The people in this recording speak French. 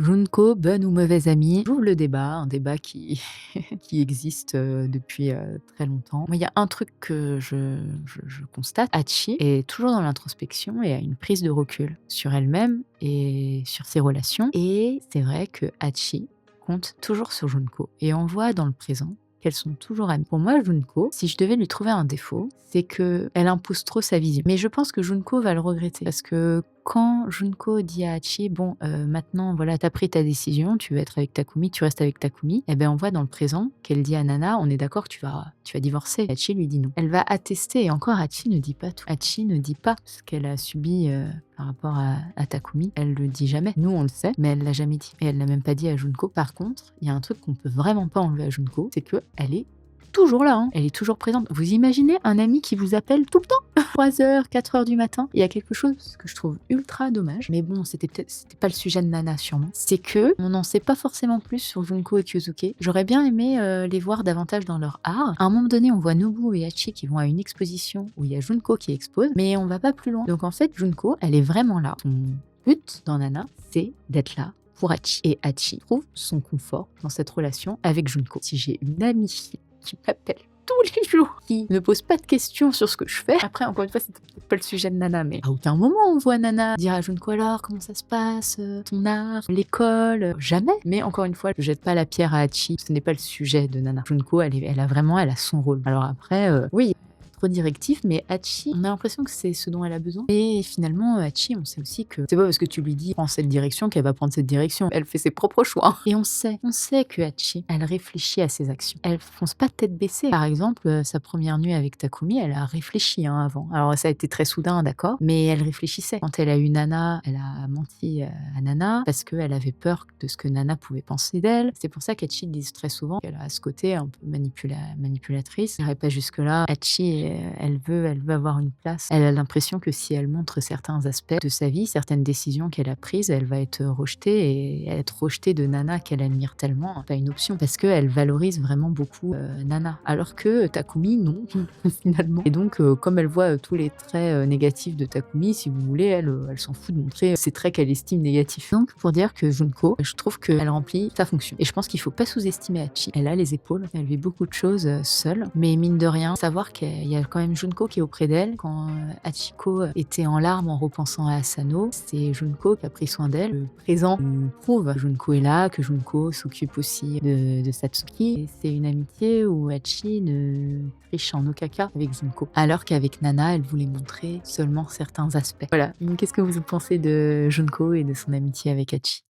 Junko, bonne ou mauvaise amie? J'ouvre le débat, un débat qui qui existe, depuis, très longtemps. Moi, il y a un truc que je constate, Hachi est toujours dans l'introspection et a une prise de recul sur elle-même et sur ses relations et c'est vrai que Hachi compte toujours sur Junko et on voit dans le présent qu'elles sont toujours amies. Pour moi, Junko, si je devais lui trouver un défaut, c'est qu'elle impose trop sa vision. Mais je pense que Junko va le regretter parce que quand Junko dit à Hachi: «Bon, maintenant voilà, tu as pris ta décision, tu veux être avec Takumi, tu restes avec Takumi», et ben, on voit dans le présent qu'elle dit à Nana: «On est d'accord que tu vas divorcer». Hachi lui dit non. Elle va attester et encore Hachi ne dit pas tout. Hachi ne dit pas ce qu'elle a subi, par rapport à Takumi. Elle le dit jamais. Nous, on le sait, mais elle l'a jamais dit et elle l'a même pas dit à Junko. Par contre, il y a un truc qu'on peut vraiment pas enlever à Junko, c'est qu'elle est toujours là, hein. Elle est toujours présente. Vous imaginez un ami qui vous appelle tout le temps? 3 heures, 4 heures du matin? Il y a quelque chose que je trouve ultra dommage, mais bon, c'était pas le sujet de Nana sûrement. C'est que on n'en sait pas forcément plus sur Junko et Kyosuke. J'aurais bien aimé, les voir davantage dans leur art. À un moment donné, on voit Nobu et Hachi qui vont à une exposition où il y a Junko qui expose, mais on va pas plus loin. Donc en fait, Junko, elle est vraiment là. Son but dans Nana, c'est d'être là pour Hachi. Et Hachi trouve son confort dans cette relation avec Junko. Si j'ai une amie qui m'appelle tous les jours, qui ne pose pas de questions sur ce que je fais. Après, encore une fois, c'est peut-être pas le sujet de Nana, mais à aucun moment on voit Nana dire à Junko: «Alors, comment ça se passe, ton art, l'école?» Jamais. Mais encore une fois, je jette pas la pierre à Hachi, ce n'est pas le sujet de Nana. Junko, elle a son rôle. Alors après, oui, trop directif, mais Hachi, on a l'impression que c'est ce dont elle a besoin. Et finalement, Hachi, on sait aussi que c'est pas parce que tu lui dis: «Prends cette direction» qu'elle va prendre cette direction. Elle fait ses propres choix. Et on sait que Hachi, elle réfléchit à ses actions. Elle fonce pas tête baissée. Par exemple, sa première nuit avec Takumi, elle a réfléchi, hein, avant. Alors ça a été très soudain, d'accord, mais elle réfléchissait. Quand elle a eu Nana, elle a menti, à Nana parce qu'elle avait peur de ce que Nana pouvait penser d'elle. C'est pour ça qu'Hachi dit très souvent qu'elle a ce côté un peu manipulatrice. Je n'irai pas jusque-là. Hachi, elle veut avoir une place. Elle a l'impression que si elle montre certains aspects de sa vie, certaines décisions qu'elle a prises, elle va être rejetée et être rejetée de Nana qu'elle admire tellement, pas une option parce qu'elle valorise vraiment beaucoup, Nana. Alors que Takumi, non, finalement. Et donc, comme elle voit, tous les traits, négatifs de Takumi, si vous voulez, elle s'en fout de montrer ces traits qu'elle estime négatifs. Donc pour dire que Junko, je trouve qu'elle remplit sa fonction. Et je pense qu'il faut pas sous-estimer Hachi. Elle a les épaules, elle vit beaucoup de choses, seule, mais mine de rien, savoir qu'il y a quand même Junko qui est auprès d'elle. Quand, Hachiko était en larmes en repensant à Asano, c'est Junko qui a pris soin d'elle. Le présent nous prouve que Junko est là, que Junko s'occupe aussi de Satsuki. Et c'est une amitié où Hachi ne triche en aucun cas avec Junko. Alors qu'avec Nana, elle voulait montrer seulement certains aspects. Voilà. Donc qu'est-ce que vous pensez de Junko et de son amitié avec Hachi?